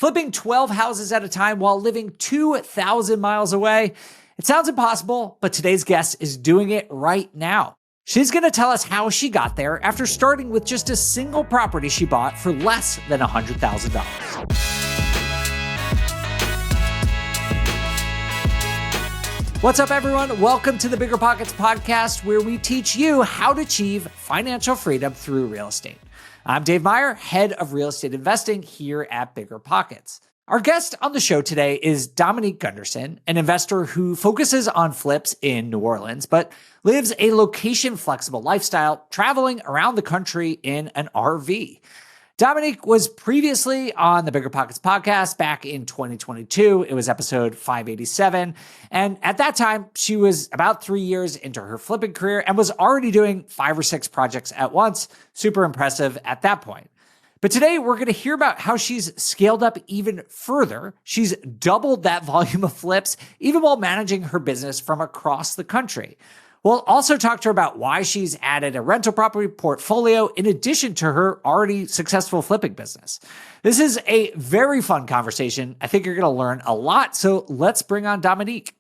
flipping 12 houses at a time while living 2,000 miles away. It sounds impossible, but today's guest is doing it right now. She's going to tell us how she got there after starting with just a single property she bought for less than $100,000. What's up, everyone? Welcome to the BiggerPockets podcast, where we teach you how to achieve financial freedom through real estate. I'm Dave Meyer, head of real estate investing here at BiggerPockets. Our guest on the show today is Dominique Gunderson, an investor who focuses on flips in New Orleans, but lives a location-flexible lifestyle, traveling around the country in an RV. Dominique was previously on the BiggerPockets podcast back in 2022. It was episode 587. And at that time, she was about 3 years into her flipping career and was already doing 5 or 6 projects at once. Super impressive at that point. But today, we're going to hear about how she's scaled up even further. She's doubled that volume of flips, even while managing her business from across the country. We'll also talk to her about why she's added a rental property portfolio in addition to her already successful flipping business. This is a very fun conversation. I think you're going to learn a lot. So let's bring on Dominique.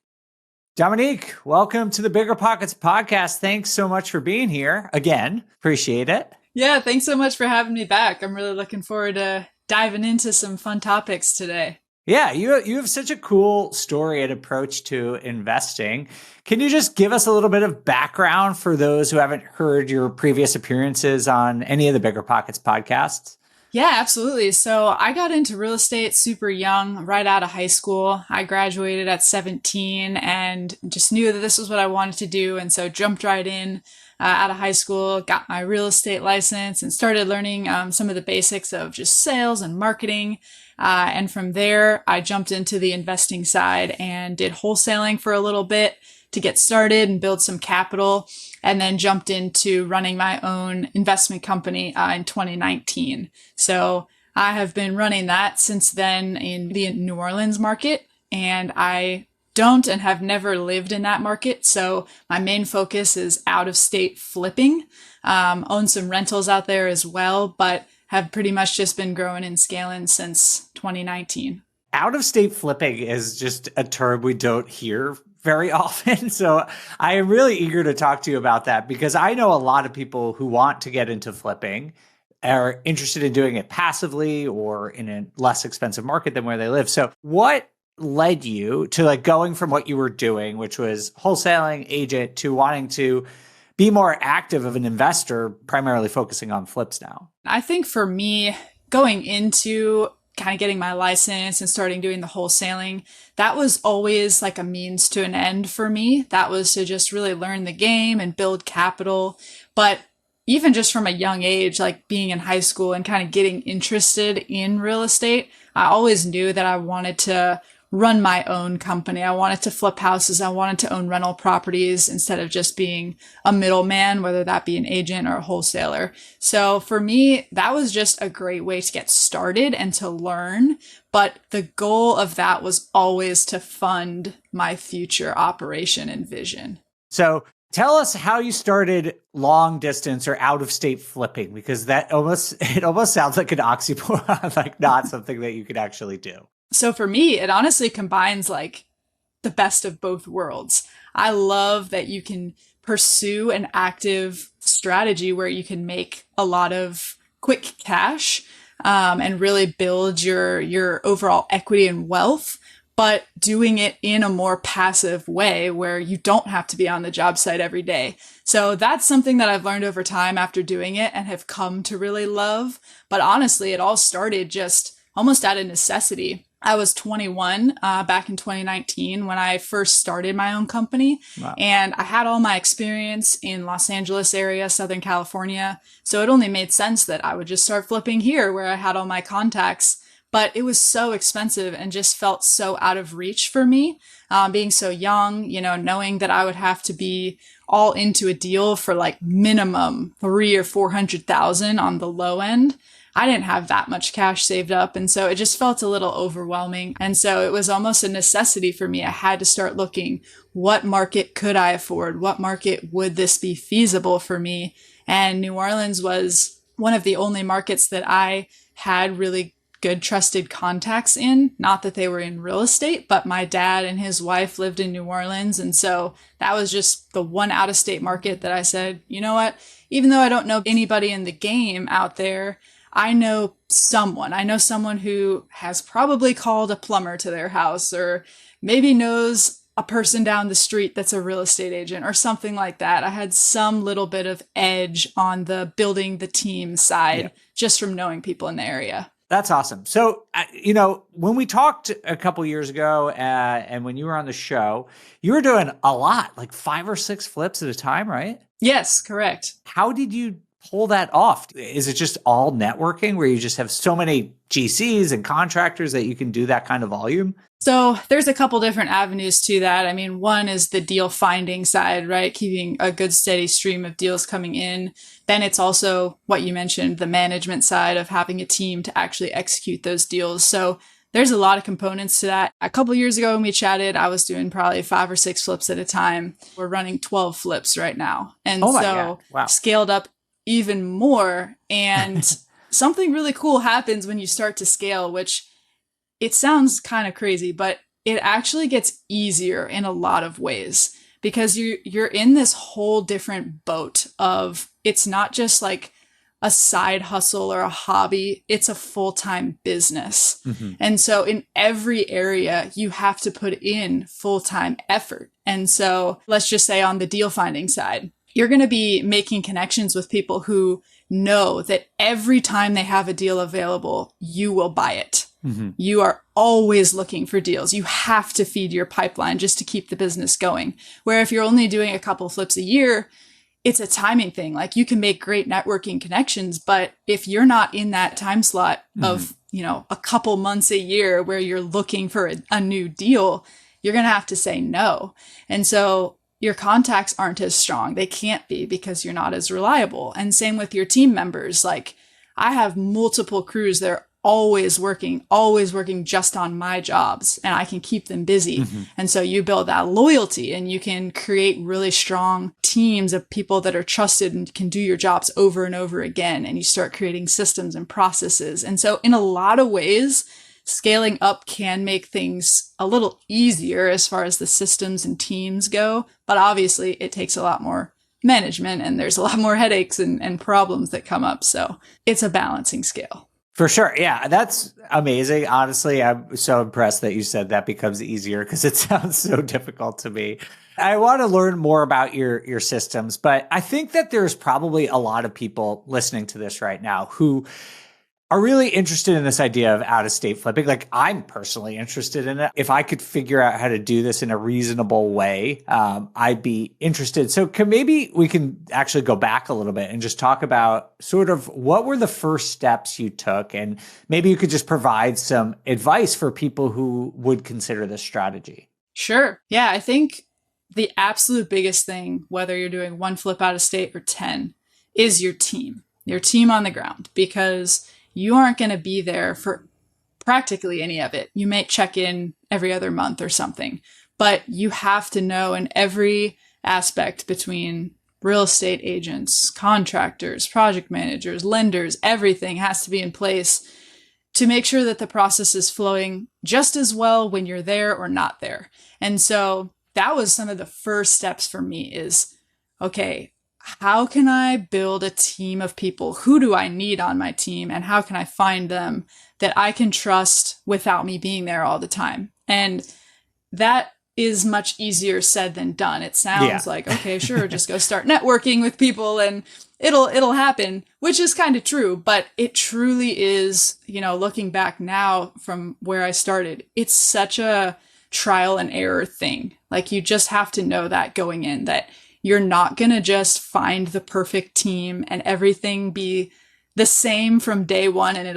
Dominique, welcome to the BiggerPockets podcast. Thanks so much for being here again. Appreciate it. Yeah, thanks so much for having me back. I'm really looking forward to diving into some fun topics today. Yeah, you have such a cool story and approach to investing. Can you just give us a little bit of background for those who haven't heard your previous appearances on any of the BiggerPockets podcasts? Yeah, absolutely. So I got into real estate super young, right out of high school. I graduated at 17 and just knew that this was what I wanted to do. And so jumped right in out of high school, got my real estate license and started learning some of the basics of just sales and marketing. And from there, I jumped into the investing side and did wholesaling for a little bit to get started and build some capital, and then jumped into running my own investment company in 2019. So I have been running that since then in the New Orleans market, and I don't and have never lived in that market. So my main focus is out-of-state flipping, own some rentals out there as well, but have pretty much just been growing and scaling since 2019. Out-of-state flipping is just a term we don't hear very often. So I am really eager to talk to you about that, because I know a lot of people who want to get into flipping are interested in doing it passively or in a less expensive market than where they live. So what led you to going from what you were doing, which was wholesaling agent, to wanting to be more active of an investor, primarily focusing on flips now? I think for me, going into kind of getting my license and starting doing the wholesaling, that was always like a means to an end for me. That was to just really learn the game and build capital. But even just from a young age, like being in high school and kind of getting interested in real estate, I always knew that I wanted to run my own company. I wanted to flip houses. I wanted to own rental properties instead of just being a middleman, whether that be an agent or a wholesaler. So for me, that was just a great way to get started and to learn. But the goal of that was always to fund my future operation and vision. So tell us how you started long distance or out of state flipping, because it almost sounds like an oxymoron, like not something that you could actually do. So for me, it honestly combines like the best of both worlds. I love that you can pursue an active strategy where you can make a lot of quick cash and really build your overall equity and wealth, but doing it in a more passive way where you don't have to be on the job site every day. So that's something that I've learned over time after doing it and have come to really love. But honestly, it all started just almost out of necessity. I was 21 back in 2019 when I first started my own company. Wow. And I had all my experience in Los Angeles area, Southern California. So it only made sense that I would just start flipping here where I had all my contacts. But it was so expensive and just felt so out of reach for me, being so young, knowing that I would have to be all into a deal for like minimum 300,000 or 400,000 on the low end. I didn't have that much cash saved up. And so it just felt a little overwhelming. And so it was almost a necessity for me. I had to start looking, what market could I afford? What market would this be feasible for me? And New Orleans was one of the only markets that I had really good trusted contacts in. Not that they were in real estate, but my dad and his wife lived in New Orleans. And so that was just the one out of state market that I said, you know what, even though I don't know anybody in the game out there, I know someone. I know someone who has probably called a plumber to their house, or maybe knows a person down the street that's a real estate agent or something like that. I had some little bit of edge on the building the team side just from knowing people in the area. That's awesome. So, when we talked a couple years ago and when you were on the show, you were doing a lot, like 5 or 6 flips at a time, right? Yes, correct. How did you pull that off? Is it just all networking where you just have so many GCs and contractors that you can do that kind of volume? So there's a couple different avenues to that. I mean, one is the deal finding side, right? Keeping a good steady stream of deals coming in. Then it's also what you mentioned, the management side of having a team to actually execute those deals. So there's a lot of components to that. A couple of years ago when we chatted, I was doing probably 5 or 6 flips at a time. We're running 12 flips right now. And scaled up even more. And something really cool happens when you start to scale, which it sounds kind of crazy, but it actually gets easier in a lot of ways because you're in this whole different boat of, it's not just like a side hustle or a hobby, it's a full-time business. Mm-hmm. And so in every area, you have to put in full-time effort. And so let's just say on the deal finding side, you're going to be making connections with people who know that every time they have a deal available, you will buy it. Mm-hmm. You are always looking for deals. You have to feed your pipeline just to keep the business going. Where if you're only doing a couple flips a year, it's a timing thing. Like you can make great networking connections, but if you're not in that time slot of, a couple months a year where you're looking for a new deal, you're going to have to say no. And so your contacts aren't as strong. They can't be because you're not as reliable. And same with your team members. Like I have multiple crews that are always working just on my jobs, and I can keep them busy. Mm-hmm. And so you build that loyalty and you can create really strong teams of people that are trusted and can do your jobs over and over again. And you start creating systems and processes. And so in a lot of ways, scaling up can make things a little easier as far as the systems and teams go. But obviously it takes a lot more management and there's a lot more headaches and problems that come up. So it's a balancing scale. For sure. Yeah, that's amazing. Honestly, I'm so impressed that you said that becomes easier because it sounds so difficult to me. I want to learn more about your systems, but I think that there's probably a lot of people listening to this right now who are really interested in this idea of out-of-state flipping. Like I'm personally interested in it. If I could figure out how to do this in a reasonable way, I'd be interested. So maybe we can actually go back a little bit and just talk about sort of what were the first steps you took, and maybe you could just provide some advice for people who would consider this strategy. Sure. Yeah, I think the absolute biggest thing, whether you're doing 1 flip out of state or 10, is your team on the ground, because you aren't going to be there for practically any of it. You may check in every other month or something, but you have to know in every aspect between real estate agents, contractors, project managers, lenders, everything has to be in place to make sure that the process is flowing just as well when you're there or not there. And so that was some of the first steps for me is, okay, how can I build a team of people? Who do I need on my team? And how can I find them that I can trust without me being there all the time? And that is much easier said than done. It sounds like, okay, sure, just go start networking with people and it'll happen, which is kind of true, but it truly is, looking back now from where I started, it's such a trial and error thing. Like you just have to know that going in, that you're not going to just find the perfect team and everything be the same from day one and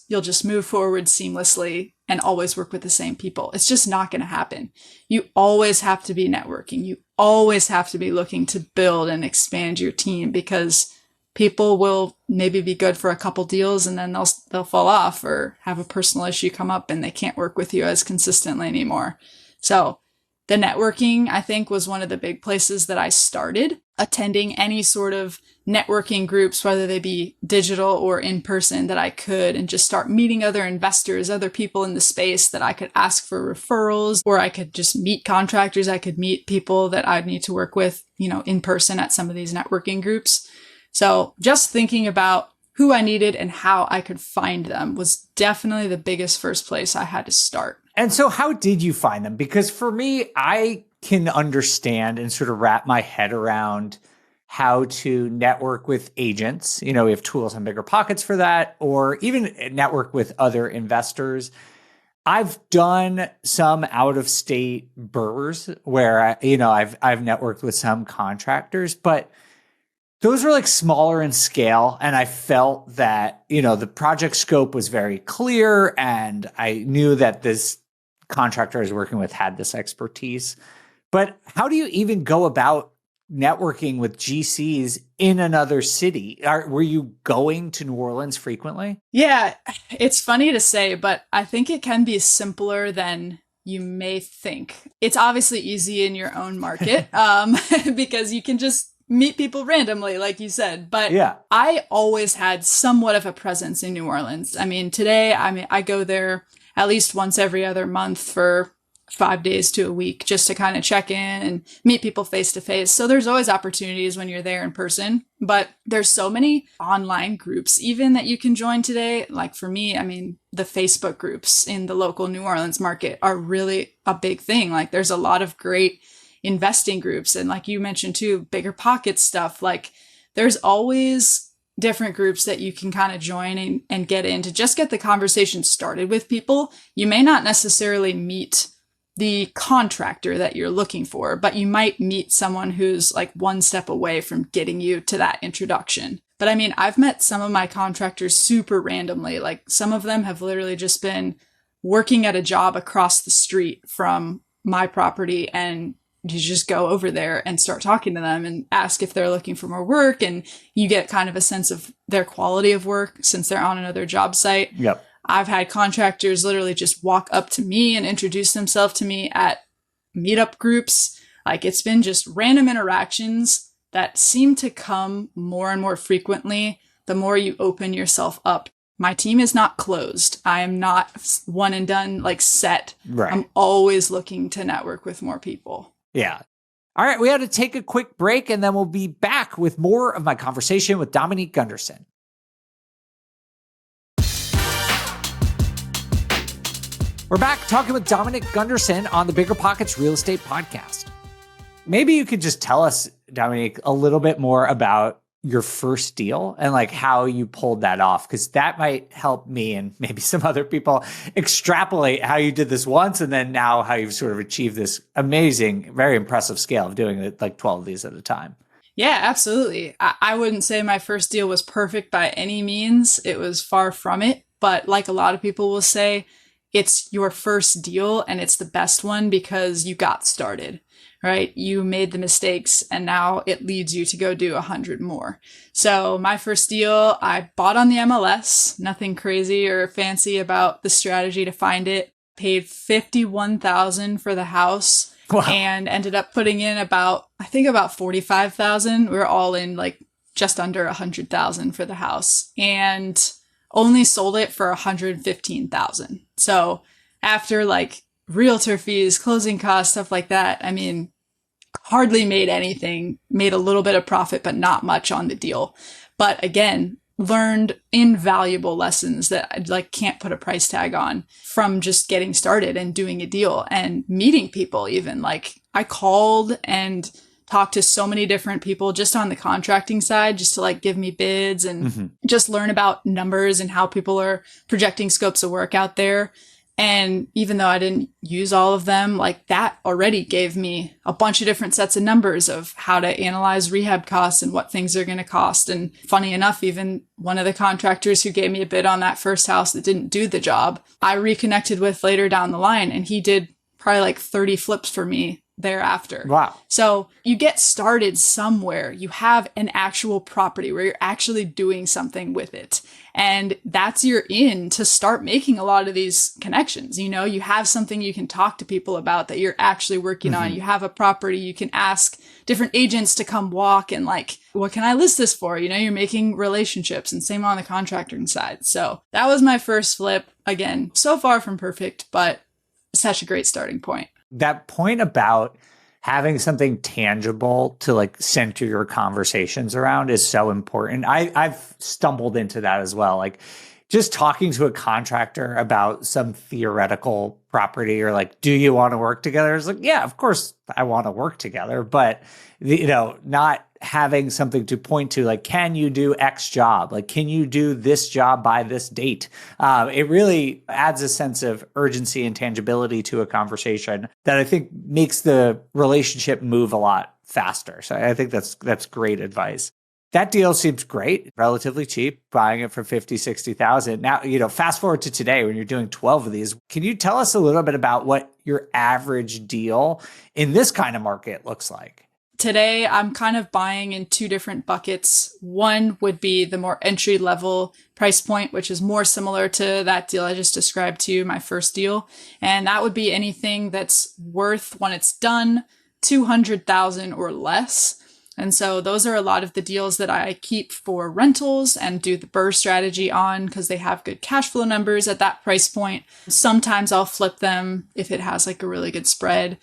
you'll just move forward seamlessly and always work with the same people. It's just not going to happen. You always have to be networking. You always have to be looking to build and expand your team, because people will maybe be good for a couple deals and then they'll fall off or have a personal issue come up and they can't work with you as consistently anymore. So the networking, I think, was one of the big places that I started. attending any sort of networking groups, whether they be digital or in person, that I could, and just start meeting other investors, other people in the space that I could ask for referrals, or I could just meet contractors. I could meet people that I'd need to work with, in person at some of these networking groups. So just thinking about who I needed and how I could find them was definitely the biggest first place I had to start. And so how did you find them? Because for me, I can understand and sort of wrap my head around how to network with agents. We have tools on BiggerPockets for that, or even network with other investors. I've done some out of state burrs where I've networked with some contractors, but those were like smaller in scale. And I felt that, the project scope was very clear, and I knew that this contractor I was working with had this expertise. But how do you even go about networking with GCs in another city? Were you going to New Orleans frequently? Yeah, it's funny to say, but I think it can be simpler than you may think. It's obviously easy in your own market because you can just meet people randomly, like you said. But yeah, I always had somewhat of a presence in New Orleans. Today, I go there at least once every other month for 5 days to a week just to kind of check in and meet people face to face. So there's always opportunities when you're there in person, but there's so many online groups even that you can join today. Like for me, the Facebook groups in the local New Orleans market are really a big thing. Like there's a lot of great investing groups. And like you mentioned too, BiggerPockets stuff. Like there's always different groups that you can kind of join and get in to just get the conversation started with people. You may not necessarily meet the contractor that you're looking for, but you might meet someone who's like one step away from getting you to that introduction. But I've met some of my contractors super randomly. Like some of them have literally just been working at a job across the street from my property, and you just go over there and start talking to them and ask if they're looking for more work. And you get kind of a sense of their quality of work since they're on another job site. Yep. I've had contractors literally just walk up to me and introduce themselves to me at meetup groups. Like it's been just random interactions that seem to come more and more frequently the more you open yourself up. My team is not closed. I am not one and done, like set. Right. I'm always looking to network with more people. Yeah. All right. We had to take a quick break, and then we'll be back with more of my conversation with Dominique Gunderson. We're back talking with Dominique Gunderson on the BiggerPockets Real Estate Podcast. Maybe you could just tell us, Dominique, a little bit more about your first deal and like how you pulled that off, because that might help me and maybe some other people extrapolate how you did this once and then now how you've sort of achieved this amazing, very impressive scale of doing it like 12 of these at a time. Yeah, absolutely. I wouldn't say my first deal was perfect by any means. It was far from it. But like a lot of people will say, it's your first deal and it's the best one because you got started, right? You made the mistakes and now it leads you to go do 100 more. So my first deal, I bought on the MLS, nothing crazy or fancy about the strategy to find it. Paid $51,000 for the house. Wow. And ended up putting in about $45,000. We were all in like just under $100,000 for the house. And only sold it for $115,000. So after like realtor fees, closing costs, stuff like that, hardly made anything, made a little bit of profit, but not much on the deal. But again, learned invaluable lessons that I like can't put a price tag on from just getting started and doing a deal and meeting people. Even like I called and talk to so many different people just on the contracting side, just to like give me bids and just learn about numbers and how people are projecting scopes of work out there. And even though I didn't use all of them, like that already gave me a bunch of different sets of numbers of how to analyze rehab costs and what things are going to cost. And funny enough, even one of the contractors who gave me a bid on that first house that didn't do the job, I reconnected with later down the line, and he did probably like 30 flips for me thereafter. Wow. So you get started somewhere. You have an actual property where you're actually doing something with it. And that's your in to start making a lot of these connections. You know, you have something you can talk to people about that you're actually working on. You have a property, you can ask different agents to come walk and like, what can I list this for? You know, you're making relationships, and same on the contracting side. So that was my first flip. Again, so far from perfect, but such a great starting point. That point about having something tangible to like center your conversations around is so important. I've stumbled into that as well. Like just talking to a contractor about some theoretical property or like, do you want to work together? It's like, yeah, of course I want to work together, but not having something to point to, like, can you do X job? Like, can you do this job by this date? It really adds a sense of urgency and tangibility to a conversation that I think makes the relationship move a lot faster. So I think that's great advice. That deal seems great, relatively cheap, buying it for 50, 60,000. Now, fast forward to today when you're doing 12 of these. Can you tell us a little bit about what your average deal in this kind of market looks like? Today, I'm kind of buying in two different buckets. One would be the more entry level price point, which is more similar to that deal I just described to you, my first deal. And that would be anything that's worth, when it's done, 200,000 or less. And so those are a lot of the deals that I keep for rentals and do the BRRRR strategy on because they have good cash flow numbers at that price point. Sometimes I'll flip them if it has like a really good spread.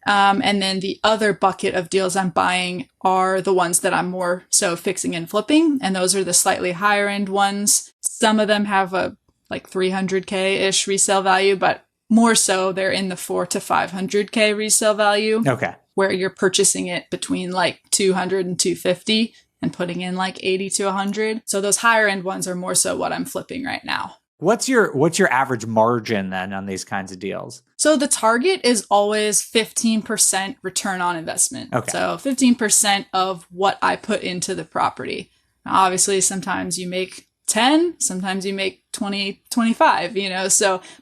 And then the other bucket of deals I'm buying are the ones that I'm more so fixing and flipping. And those are the slightly higher end ones. Some of them have a like 300K-ish resale value, but more so they're in the 400 to 500K resale value. Okay. Where you're purchasing it between like 200 and 250 and putting in like 80 to 100. So those higher end ones are more so what I'm flipping right now. What's your average margin then on these kinds of deals? So the target is always 15% return on investment. Okay. So 15% of what I put into the property. Now, obviously, sometimes you make 10, sometimes you make 20, 25,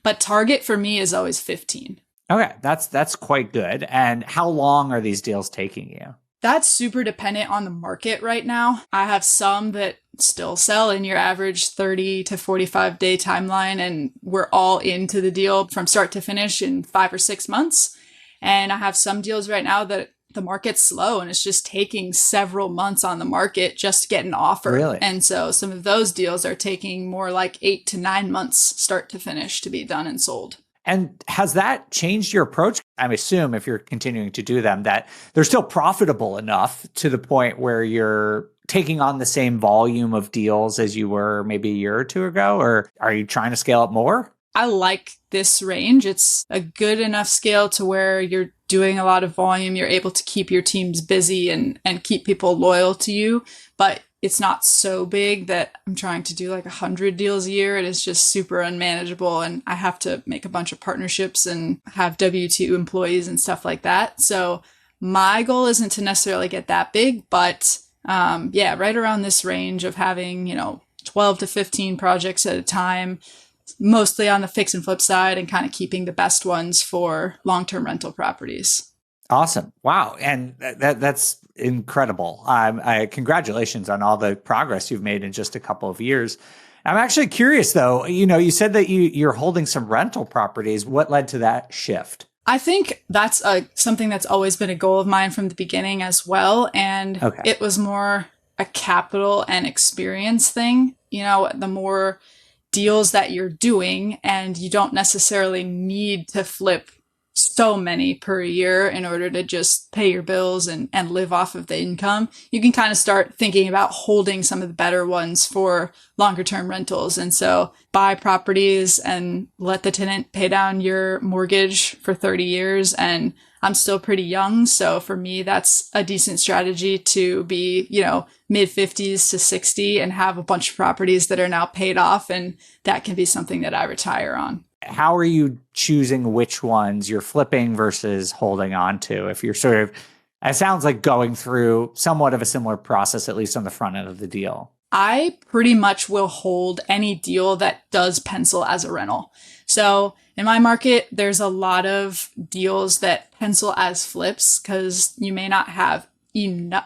but target for me is always 15. Okay. That's quite good. And how long are these deals taking you? That's super dependent on the market right now. I have some that still sell in your average 30 to 45 day timeline, and we're all into the deal from start to finish in 5 or 6 months. And I have some deals right now that the market's slow and it's just taking several months on the market just to get an offer. Really? And so some of those deals are taking more like 8 to 9 months start to finish to be done and sold. And has that changed your approach? I assume if you're continuing to do them, that they're still profitable enough to the point where you're taking on the same volume of deals as you were maybe a year or two ago, or are you trying to scale up more? I like this range. It's a good enough scale to where you're doing a lot of volume. You're able to keep your teams busy and keep people loyal to you, but it's not so big that I'm trying to do like 100 deals a year. It is just super unmanageable. And I have to make a bunch of partnerships and have W-2 employees and stuff like that. So my goal isn't to necessarily get that big, but right around this range of having, 12 to 15 projects at a time, mostly on the fix and flip side, and kind of keeping the best ones for long-term rental properties. Awesome. Wow. And that's incredible. Congratulations on all the progress you've made in just a couple of years. I'm actually curious though, you said that you're holding some rental properties. What led to that shift? I think that's something that's always been a goal of mine from the beginning as well. And It was more a capital and experience thing. The more deals that you're doing, and you don't necessarily need to flip so many per year in order to just pay your bills and live off of the income. You can kind of start thinking about holding some of the better ones for longer term rentals. And so buy properties and let the tenant pay down your mortgage for 30 years. And I'm still pretty young. So for me, that's a decent strategy to be, mid 50s to 60 and have a bunch of properties that are now paid off. And that can be something that I retire on. How are you choosing which ones you're flipping versus holding on to? If you're sort of, it sounds like going through somewhat of a similar process, at least on the front end of the deal. I pretty much will hold any deal that does pencil as a rental. So in my market, there's a lot of deals that pencil as flips because you may not have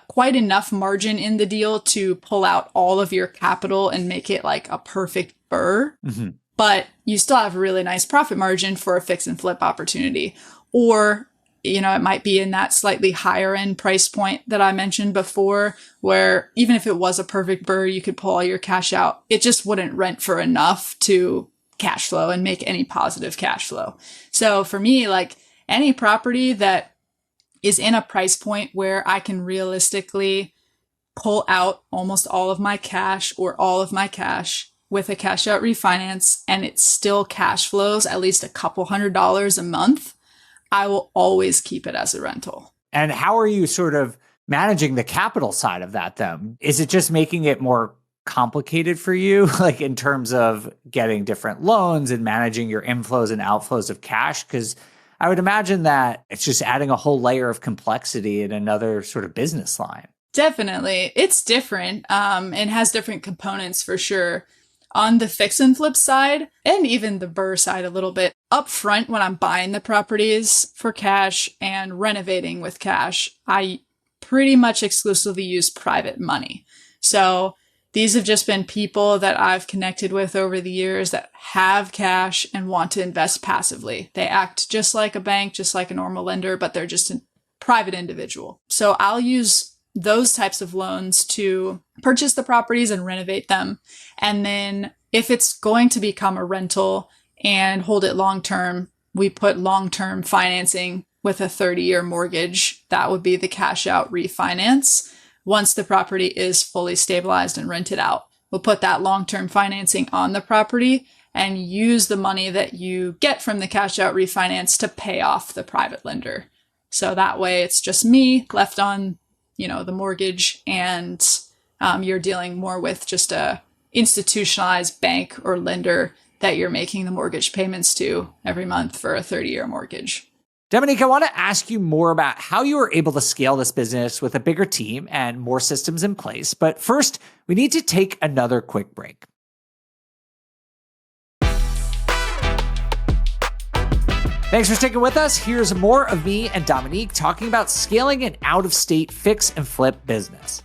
quite enough margin in the deal to pull out all of your capital and make it like a perfect burr. Mm-hmm. But you still have a really nice profit margin for a fix and flip opportunity. Or, it might be in that slightly higher end price point that I mentioned before, where even if it was a perfect burr, you could pull all your cash out. It just wouldn't rent for enough to cash flow and make any positive cash flow. So for me, like any property that is in a price point where I can realistically pull out almost all of my cash or all of my cash with a cash out refinance and it still cash flows at least a couple $100s a month, I will always keep it as a rental. And how are you sort of managing the capital side of that then? Is it just making it more complicated for you, like in terms of getting different loans and managing your inflows and outflows of cash? Because I would imagine that it's just adding a whole layer of complexity in another sort of business line. Definitely. It's different and has different components for sure. On the fix and flip side, and even the burr side a little bit, up front when I'm buying the properties for cash and renovating with cash, I pretty much exclusively use private money. So these have just been people that I've connected with over the years that have cash and want to invest passively. They act just like a bank, just like a normal lender, but they're just a private individual. So I'll use those types of loans to purchase the properties and renovate them. And then if it's going to become a rental and hold it long-term, we put long-term financing with a 30-year mortgage. That would be the cash out refinance. Once the property is fully stabilized and rented out, we'll put that long-term financing on the property and use the money that you get from the cash out refinance to pay off the private lender. So that way it's just me left on the mortgage, and you're dealing more with just a institutionalized bank or lender that you're making the mortgage payments to every month for a 30-year mortgage. Dominique, I want to ask you more about how you were able to scale this business with a bigger team and more systems in place. But first, we need to take another quick break. Thanks for sticking with us. Here's more of me and Dominique talking about scaling an out-of-state fix and flip business.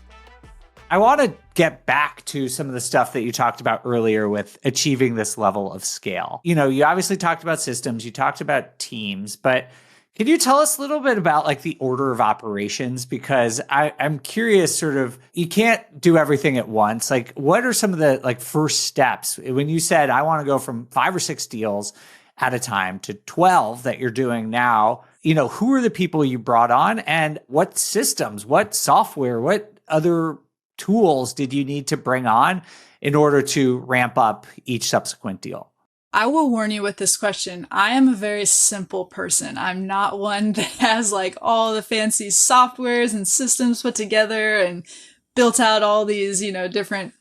I want to get back to some of the stuff that you talked about earlier with achieving this level of scale. You obviously talked about systems, you talked about teams, but can you tell us a little bit about like the order of operations? Because I'm curious, sort of, you can't do everything at once. Like, what are some of the like first steps? When you said, I want to go from 5 or 6 deals at a time to 12 that you're doing now, who are the people you brought on and what systems, what software, what other tools did you need to bring on in order to ramp up each subsequent deal? I will warn you with this question. I am a very simple person. I'm not one that has like all the fancy softwares and systems put together and built out all these, different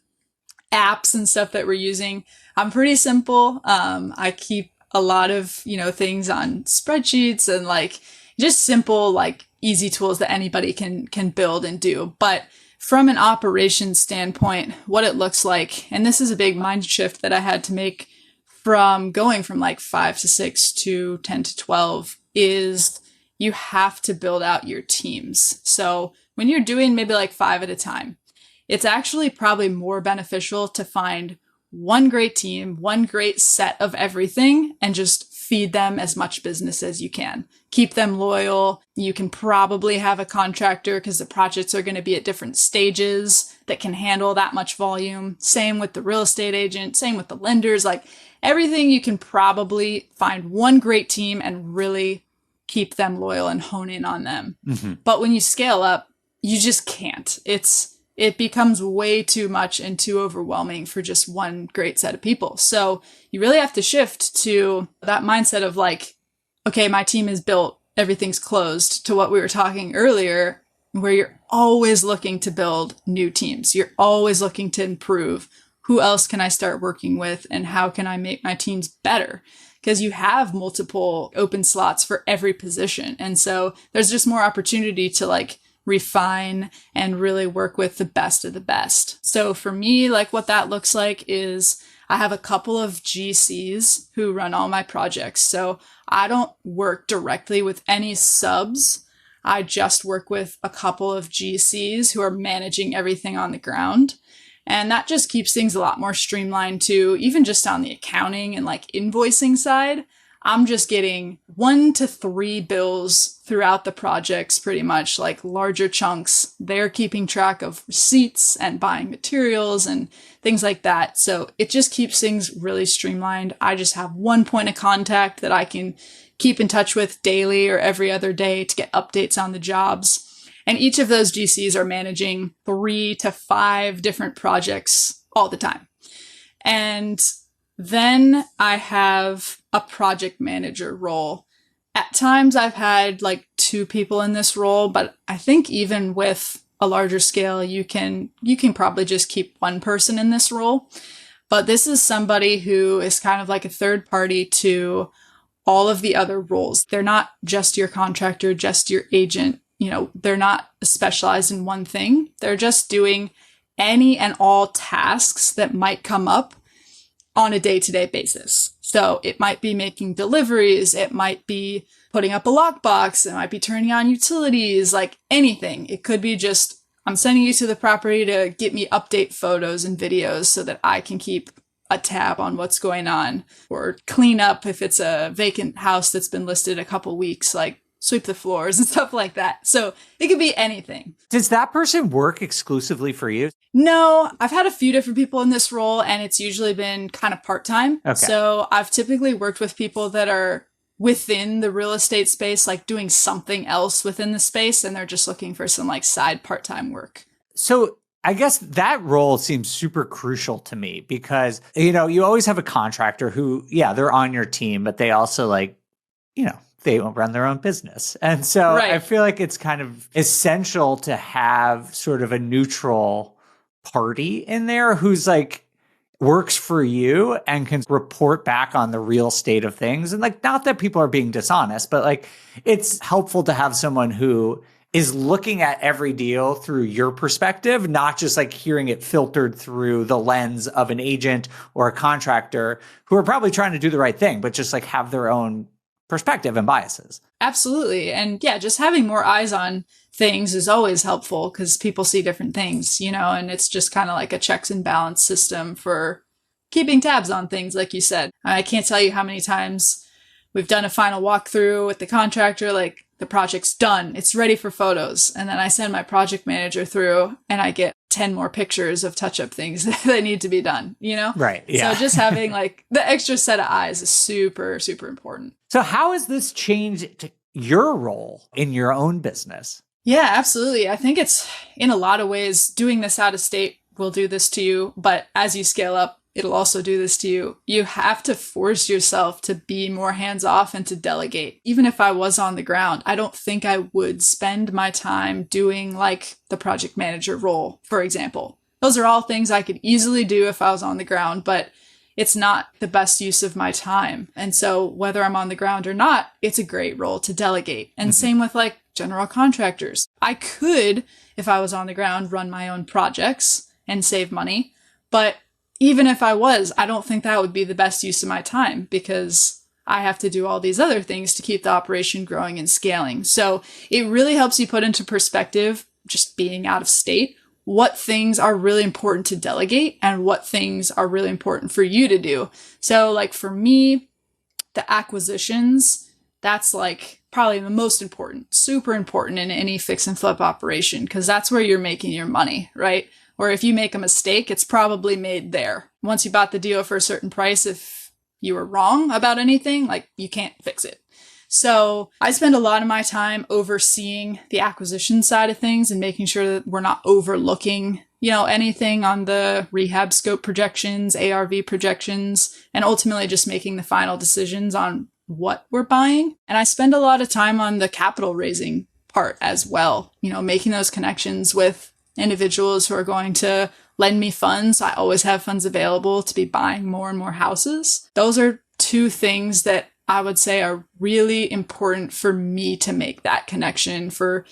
apps and stuff that we're using. I'm pretty simple. I keep a lot of, things on spreadsheets and like just simple, like easy tools that anybody can build and do. But from an operations standpoint, what it looks like, and this is a big mind shift that I had to make from going from like 5 to 6 to 10 to 12, is you have to build out your teams. So when you're doing maybe like 5 at a time, it's actually probably more beneficial to find one great team, one great set of everything, and just feed them as much business as you can. Keep them loyal. You can probably have a contractor because the projects are going to be at different stages that can handle that much volume. Same with the real estate agent, same with the lenders, like everything. You can probably find one great team and really keep them loyal and hone in on them. Mm-hmm. But when you scale up, you just can't. It becomes way too much and too overwhelming for just one great set of people. So you really have to shift to that mindset of like, okay, my team is built, everything's closed, to what we were talking earlier, where you're always looking to build new teams. You're always looking to improve. Who else can I start working with and how can I make my teams better? Because you have multiple open slots for every position. And so there's just more opportunity to like refine, and really work with the best of the best. So for me, like what that looks like is I have a couple of GCs who run all my projects. So I don't work directly with any subs. I just work with a couple of GCs who are managing everything on the ground. And that just keeps things a lot more streamlined too, even just on the accounting and like invoicing side. I'm just getting 1 to 3 bills throughout the projects, pretty much like larger chunks. They're keeping track of receipts and buying materials and things like that. So it just keeps things really streamlined. I just have one point of contact that I can keep in touch with daily or every other day to get updates on the jobs. And each of those GCs are managing 3 to 5 different projects all the time. And then I have a project manager role. At times I've had like 2 people in this role, but I think even with a larger scale, you can probably just keep 1 person in this role. But this is somebody who is kind of like a third party to all of the other roles. They're not just your contractor, just your agent. You know, they're not specialized in one thing. They're just doing any and all tasks that might come up on a day-to-day basis. So it might be making deliveries, it might be putting up a lockbox, it might be turning on utilities, like anything. It could be just, I'm sending you to the property to get me update photos and videos so that I can keep a tab on what's going on, or clean up if it's a vacant house that's been listed a couple weeks, like sweep the floors and stuff like that. So it could be anything. Does that person work exclusively for you? No, I've had a few different people in this role and it's usually been kind of part-time. Okay. So I've typically worked with people that are within the real estate space, like doing something else within the space, and they're just looking for some like side part-time work. So I guess that role seems super crucial to me because, you know, you always have a contractor who, yeah, they're on your team, but they also like, you know, they run their own business. And so Right. I feel like it's kind of essential to have sort of a neutral party in there who's like works for you and can report back on the real state of things. And like, not that people are being dishonest, but like it's helpful to have someone who is looking at every deal through your perspective, not just like hearing it filtered through the lens of an agent or a contractor who are probably trying to do the right thing, but just like have their own perspective and biases. Absolutely. And yeah, just having more eyes on things is always helpful because people see different things, you know, and it's just kind of like a checks and balance system for keeping tabs on things, like you said. I can't tell you how many times we've done a final walkthrough with the contractor, like the project's done, it's ready for photos. And then I send my project manager through and I get 10 more pictures of touch-up things that need to be done, you know? Right. Yeah. So just having like the extra set of eyes is super, super important. So how has this changed your role in your own business? Yeah, absolutely. I think it's in a lot of ways doing this out of state will do this to you, but as you scale up, it'll also do this to you. You have to force yourself to be more hands-off and to delegate. Even if I was on the ground, I don't think I would spend my time doing like the project manager role, for example. Those are all things I could easily do if I was on the ground, but it's not the best use of my time. And so whether I'm on the ground or not, it's a great role to delegate. And same with like general contractors. I could, if I was on the ground, run my own projects and save money, but even if I was, I don't think that would be the best use of my time because I have to do all these other things to keep the operation growing and scaling. So it really helps you put into perspective, just being out of state, what things are really important to delegate and what things are really important for you to do. So like for me, the acquisitions, that's like probably the most important, super important in any fix and flip operation because that's where you're making your money, right? Or if you make a mistake, it's probably made there. Once you bought the deal for a certain price, if you were wrong about anything, like you can't fix it. So I spend a lot of my time overseeing the acquisition side of things and making sure that we're not overlooking, you know, anything on the rehab scope projections, ARV projections, and ultimately just making the final decisions on what we're buying. And I spend a lot of time on the capital raising part as well, you know, making those connections with individuals who are going to lend me funds. I always have funds available to be buying more and more houses. Those are 2 things that I would say are really important for me to make that connection, for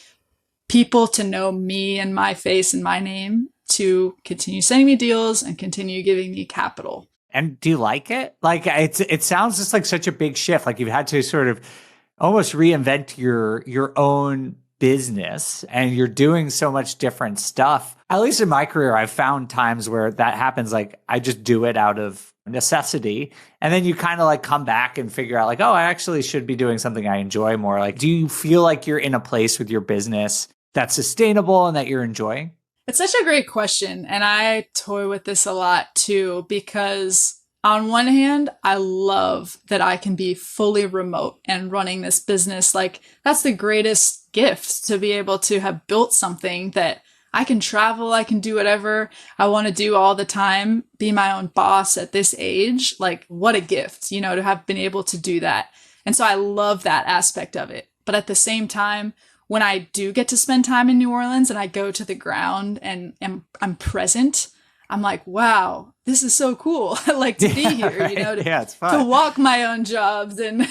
people to know me and my face and my name to continue sending me deals and continue giving me capital. And do you like it? Like it sounds just like such a big shift. Like you've had to sort of almost reinvent your own business and you're doing so much different stuff. At least in my career, I've found times where that happens. Like I just do it out of necessity. And then you kind of like come back and figure out like, oh, I actually should be doing something I enjoy more. Like, do you feel like you're in a place with your business that's sustainable and that you're enjoying? It's such a great question. And I toy with this a lot too, because on one hand, I love that I can be fully remote and running this business. Like that's the greatest gift, to be able to have built something that I can travel, I can do whatever I want to do all the time, be my own boss at this age. Like what a gift, to have been able to do that. And so I love that aspect of it. But at the same time, when I do get to spend time in New Orleans and I go to the ground and I'm present, I'm like, wow, this is so cool. Like to be here, it's fun. To walk my own jobs and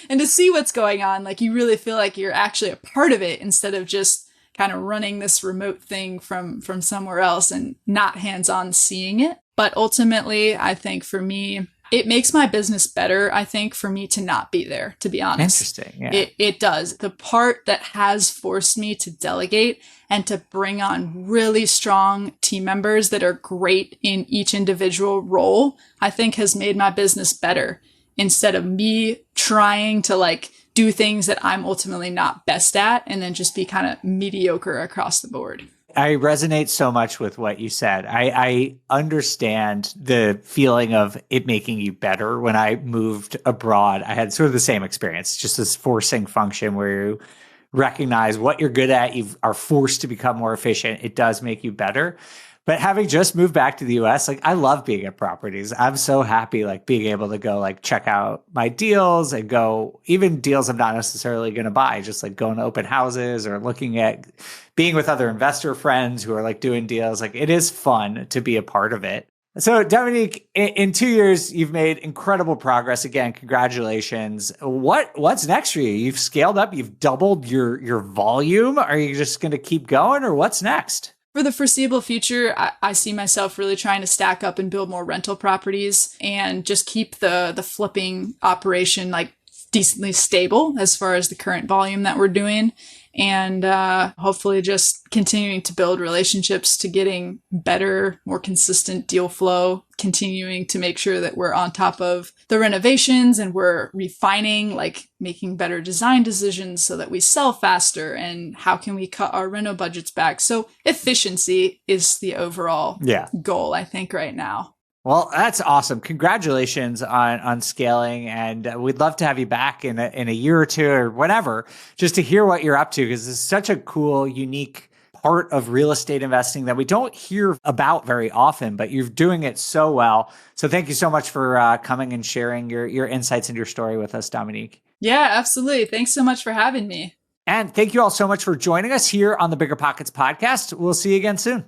and to see what's going on. Like you really feel like you're actually a part of it instead of just kind of running this remote thing from somewhere else and not hands-on seeing it. But ultimately, I think for me, it makes my business better, I think, for me to not be there, to be honest. Interesting. Yeah. It does. The part that has forced me to delegate and to bring on really strong team members that are great in each individual role, I think has made my business better, instead of me trying to like do things that I'm ultimately not best at and then just be kind of mediocre across the board. I resonate so much with what you said. I understand the feeling of it making you better. When I moved abroad, I had sort of the same experience. It's just this forcing function where you recognize what you're good at. You are forced to become more efficient. It does make you better. But having just moved back to the US, like I love being at properties. I'm so happy like being able to go like check out my deals and go even deals I'm not necessarily going to buy, just like going to open houses or looking at being with other investor friends who are like doing deals. Like it is fun to be a part of it. So Dominique, in 2 years, you've made incredible progress. Again, congratulations. What's next for you? You've scaled up, you've doubled your volume. Are you just going to keep going or what's next? For the foreseeable future, I see myself really trying to stack up and build more rental properties and just keep the flipping operation like decently stable as far as the current volume that we're doing. And hopefully just continuing to build relationships to getting better, more consistent deal flow, continuing to make sure that we're on top of the renovations and we're refining, like making better design decisions so that we sell faster, and how can we cut our reno budgets back. So efficiency is the overall goal, I think, right now. Well, that's awesome. Congratulations on scaling. And we'd love to have you back in a year or two or whatever, just to hear what you're up to, because it's such a cool, unique part of real estate investing that we don't hear about very often, but you're doing it so well. So thank you so much for coming and sharing your insights and your story with us, Dominique. Yeah, absolutely. Thanks so much for having me. And thank you all so much for joining us here on the BiggerPockets podcast. We'll see you again soon.